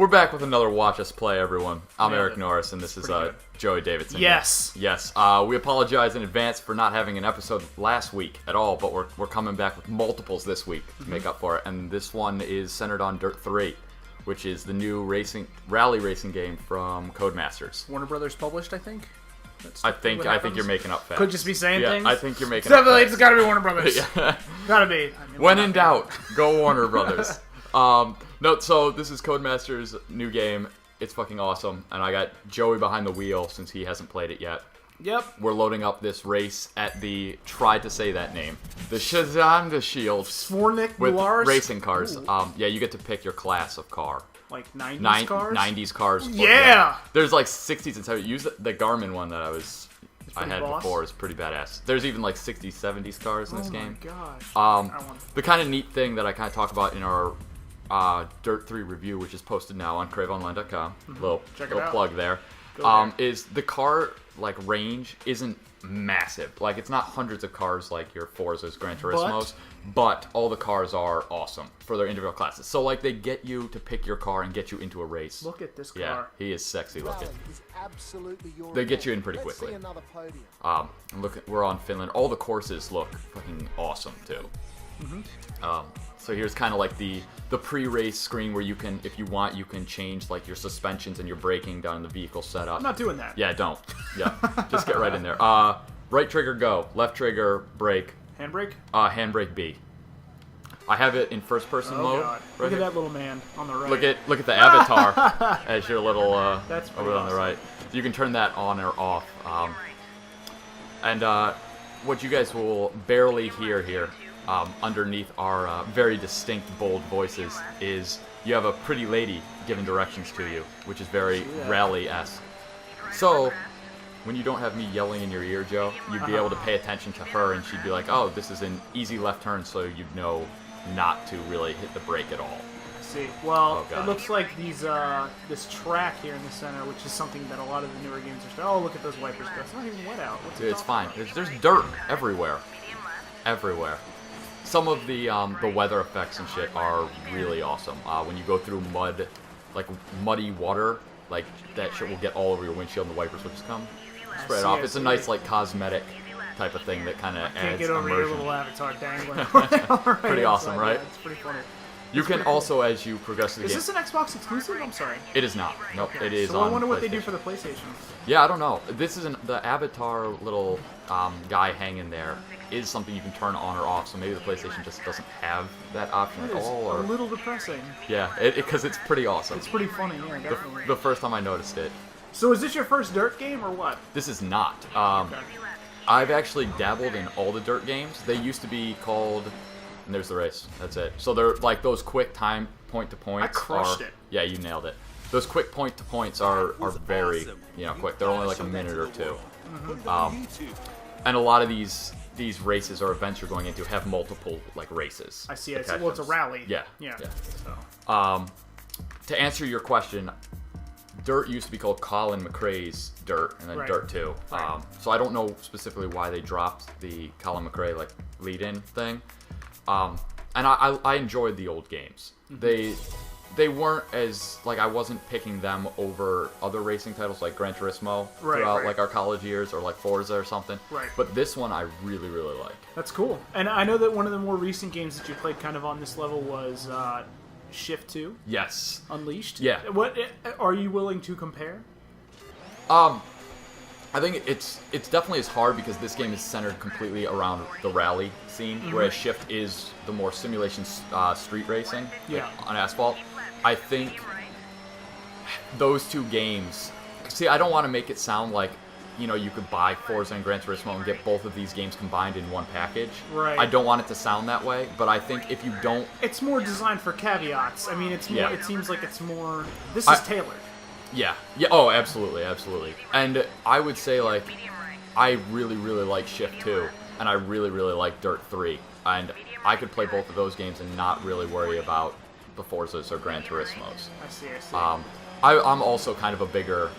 We're back with another Watch Us Play, everyone. I'm Nailed Eric it. Norris, and this is Joey Davidson. Yes. Yes. We apologize in advance for not having an episode last week at all, but we're coming back with multiples this week to make up for it. And this one is centered on Dirt 3, which is the new rally racing game from Codemasters. Warner Brothers published, I think. I think you're making up facts. Could just be saying things. I think you're making Definitely, up facts. it's got to be Warner Brothers. Yeah. Gotta be. I mean, When in doubt, go Warner Brothers. No, so this is Codemasters' new game. It's fucking awesome, and I got Joey behind the wheel since he hasn't played it yet. Yep. We're loading up this race at the, tried to say that name, the Shazam Shield Svornik with Noires? racing cars. Ooh. Yeah, you get to pick your class of car. Like 90s cars? 90s cars. Yeah! There's like 60s and 70s. Use the Garmin one that I had boss. before is pretty badass. There's even like 60s, 70s cars in this game. Oh my gosh. The kind of neat thing that I kind of talk about in our Dirt 3 review, which is posted now on craveonline.com, little plug there, is the car like range isn't massive. Like it's not hundreds of cars like your Forza's, Gran Turismo's, but all the cars are awesome for their individual classes. So like they get you to pick your car and get you into a race. Look at this car. Yeah, he is sexy looking. Absolutely your They get you in pretty quickly. Look, we're on Finland. All the courses look fucking awesome too. So here's kind of like the pre-race screen where you can, if you want, you can change like your suspensions and your braking down in the vehicle setup. I'm not doing that. Yeah, don't. Yeah, just get right in there. Right trigger go, left trigger brake. Handbrake? Handbrake B. I have it in first-person mode. God. Right Look here. at that little man on the right. Look at the avatar as your little That's over on the awesome. right. You can turn that on or off. And what you guys will barely hear here, underneath our very distinct, bold voices, is you have a pretty lady giving directions to you, which is very rally-esque. So, when you don't have me yelling in your ear, Joe, you'd be able to pay attention to her, and she'd be like, oh, this is an easy left turn, so you'd know not to really hit the brake at all. See, well, Oh, God. it looks like this track here in the center, which is something that a lot of the newer games are. Oh, look at those wipers go. It's not even wet out. What's Dude, it it's talking fine. about? There's dirt everywhere. Everywhere. Some of the weather effects and shit are really awesome. When you go through mud, like muddy water, like that shit will get all over your windshield and the wipers will just come spray it off. It's a nice like cosmetic type of thing that kind of Can't adds get over your immersion. little avatar dangling. Pretty awesome, right? Yeah, it's pretty funny. You can also, as you progress through the Is game... this an Xbox exclusive? I'm sorry. It is not. Nope, it is So on I wonder what they do PlayStation. for the PlayStation. Yeah, I don't know. This is the avatar little guy hanging there is something you can turn on or off, so maybe the PlayStation just doesn't have that option It at is all. a Or little depressing. yeah, because it's pretty awesome. It's pretty funny, yeah, definitely. The first time I noticed it. So is this your first Dirt game or what? This is not. Okay. I've actually dabbled in all the Dirt games. They used to be called, and there's the race. That's it. So they're like those quick time point-to-points. I crushed it. Yeah, you nailed it. Those quick point-to-points are very, quick. They're only like a minute or two. And a lot of these races or events you're going into have multiple like races. I see. to catch Well, it's a them. rally. Yeah. Yeah. Yeah. So. To answer your question, Dirt used to be called Colin McRae's Dirt, and then Right. Dirt 2. Right. So I don't know specifically why they dropped the Colin McRae like lead-in thing. And I enjoyed the old games. They weren't as like I wasn't picking them over other racing titles like Gran Turismo throughout like our college years or like Forza or something. Right. But this one I really like. That's cool. And I know that one of the more recent games that you played kind of on this level was Shift 2, Yes. Unleashed. Yeah. What are you willing to compare? I think it's definitely as hard because this game is centered completely around the rally scene, whereas Shift is the more simulation street racing on asphalt. I think those two games... See, I don't want to make it sound like, you could buy Forza and Gran Turismo and get both of these games combined in one package. Right. I don't want it to sound that way, but I think if you don't... It's more designed for caveats. I mean, it's more. Yeah. It seems like it's more. This is tailored. Yeah. Oh, absolutely. And I would say, like, I really like Shift 2, and I really like Dirt 3. And I could play both of those games and not really worry about the Forzas or Gran Turismos. I see. I'm also kind of a bigger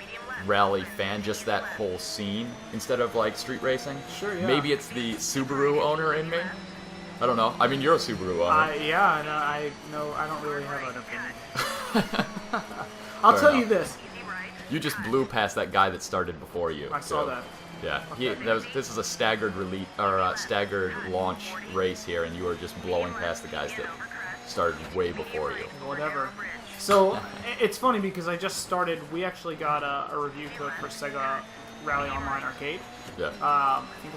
rally fan, just that whole scene, instead of, like, street racing. Sure, yeah. Maybe it's the Subaru owner in me. I don't know. I mean, you're a Subaru owner. Yeah, and I don't really have an opinion. I'll Fair tell you enough. this. You just blew past that guy that started before you. I saw too. that. Yeah, Okay. this is a staggered release or staggered launch race here, and you are just blowing past the guys that started way before you. Whatever. So it's funny because I just started. We actually got a review code for Sega Rally Online Arcade. Yeah. I think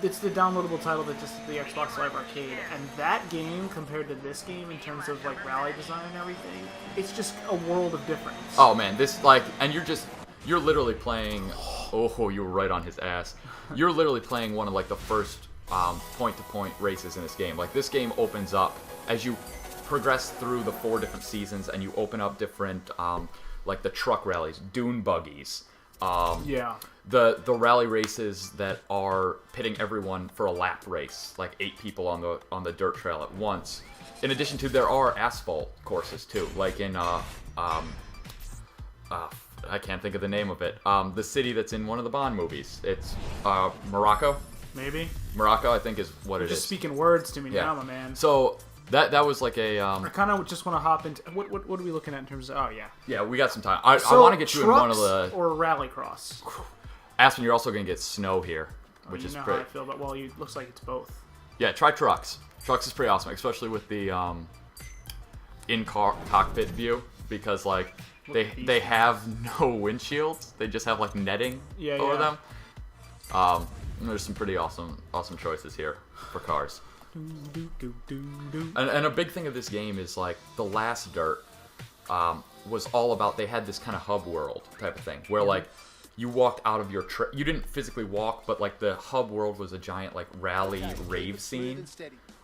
it's the downloadable title that just the Xbox Live Arcade, and that game compared to this game in terms of like rally design and everything, it's just a world of difference. Oh man, this and you're literally playing. Oh, you were right on his ass. You're literally playing one of like the first point-to-point races in this game. Like this game opens up as you progress through the 4 different seasons, and you open up different like the truck rallies, dune buggies. Yeah. The rally races that are pitting everyone for a lap race, like 8 people on the dirt trail at once. In addition to, there are asphalt courses too, like in I can't think of the name of it. The city that's in one of the Bond movies. It's Morocco. Maybe. Morocco, I think, is what it Just is. speaking words to me Yeah. now, my man. So that was like a I kind of just want to hop into what are we looking at in terms of? Oh yeah. yeah. We got some time. I So, want to get you in one of trucks the or rallycross. Aspen. You're also gonna get snow here, which You is know how pretty. I feel about. Well, you looks like it's both. Yeah, try trucks. Trucks is pretty awesome, especially with the in-car cockpit view, because like they have no windshields. They just have like netting over Yeah. them. There's some pretty awesome choices here for cars. And a big thing of this game is like the last Dirt was all about, they had this kind of hub world type of thing where like you walked out of your you didn't physically walk, but like the hub world was a giant like rally rave scene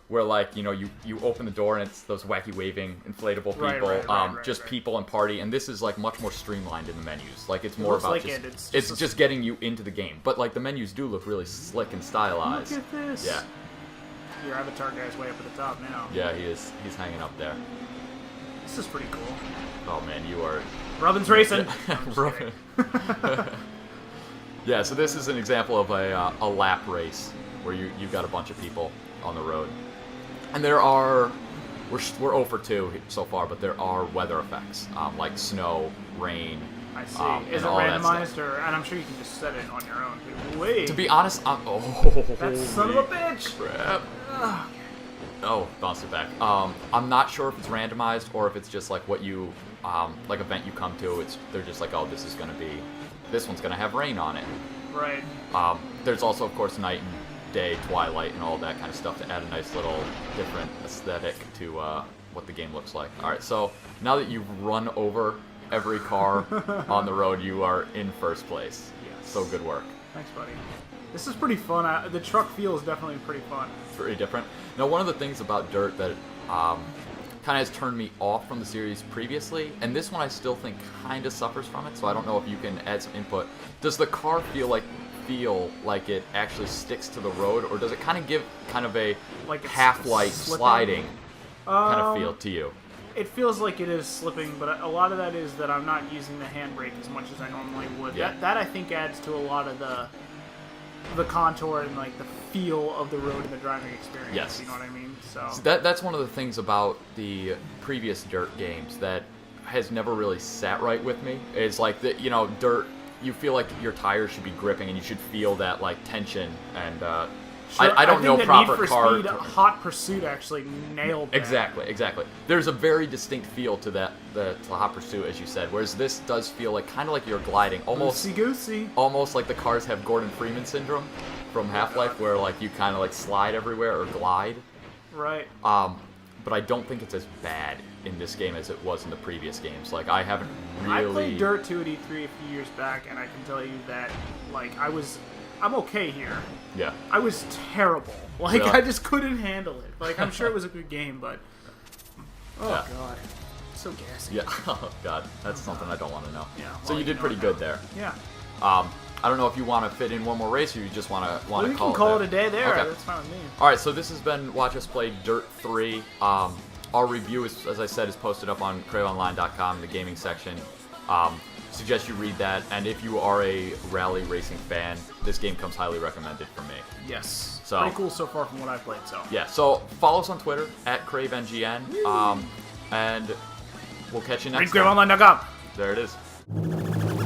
where like you open the door and it's those wacky waving inflatable people, Right, just right. people and party, and this is like much more streamlined in the menus. Like it's more looks about like just it's just getting you into the game, but like the menus do look really slick and stylized. Look at this. Yeah. Your avatar guy's way up at the top now. Yeah, he is. He's hanging up there. This is pretty cool. Oh man, you are. Robin's racing. I'm just Right. kidding. Yeah, so this is an example of a lap race where you've got a bunch of people on the road, and we're 0 for 2 so far, but there are weather effects like snow, rain. I see. And Is it all that randomized stuff. or? And I'm sure you can just set it on your own too. Wait. To be honest, that son of a bitch. crap. Oh, bounced it back. I'm not sure if it's randomized or if it's just like what you like event you come to. They're just like, oh, this one's gonna have rain on it. Right. There's also, of course, night and day, twilight, and all that kind of stuff to add a nice little different aesthetic to what the game looks like. All right, so now that you've run over every car on the road, you are in first place. Yes. So good work. Thanks, buddy. This is pretty fun. The truck feel is definitely pretty fun. Very different. Now, one of the things about Dirt that kind of has turned me off from the series previously, and this one I still think kind of suffers from it, so I don't know if you can add some input. Does the car feel like it actually sticks to the road, or does it kind of give kind of a Like it's half-light slipping? sliding kind of feel to you? It feels like it is slipping, but a lot of that is that I'm not using the handbrake as much as I normally would. Yeah. That I think adds to a lot of the contour and like the feel of the road and the driving experience. Yes. You know what I mean? So That's one of the things about the previous Dirt games that has never really sat right with me. Is like Dirt, you feel like your tires should be gripping and you should feel that like tension and Sure, I don't know think that proper Need for car. Speed Hot Pursuit actually nailed that. Exactly. There's a very distinct feel to the Hot Pursuit, as you said, whereas this does feel like kind of like you're gliding, almost Loosey-goosey. almost like the cars have Gordon Freeman syndrome from Half-Life, where like you kind of like slide everywhere or glide. Right. But I don't think it's as bad in this game as it was in the previous games. Like I haven't really. I played Dirt 2 at E3 a few years back, and I can tell you that like I'm okay here. Yeah. I was terrible. Like, Really? I just couldn't handle it. Like, I'm sure it was a good game, but... Oh, Yeah. God. So gassy. Yeah. Oh God, that's something I don't want to know. Yeah, So well, you you did know pretty it good now. there. Yeah. I don't know if you want to fit in one more race or you just want to Well, we call can call there. it a day there. Okay. That's fine with me. All right, so this has been Watch Us Play Dirt 3. Our review, is, as I said, is posted up on craveonline.com in the gaming section. Suggest you read that, and if you are a rally racing fan, this game comes highly recommended from me. Yes. So- Pretty cool so far from what I've played, so... Yeah, so follow us on Twitter, @CraveNGN, and we'll catch you next time. RageGameOnline.com. There it is.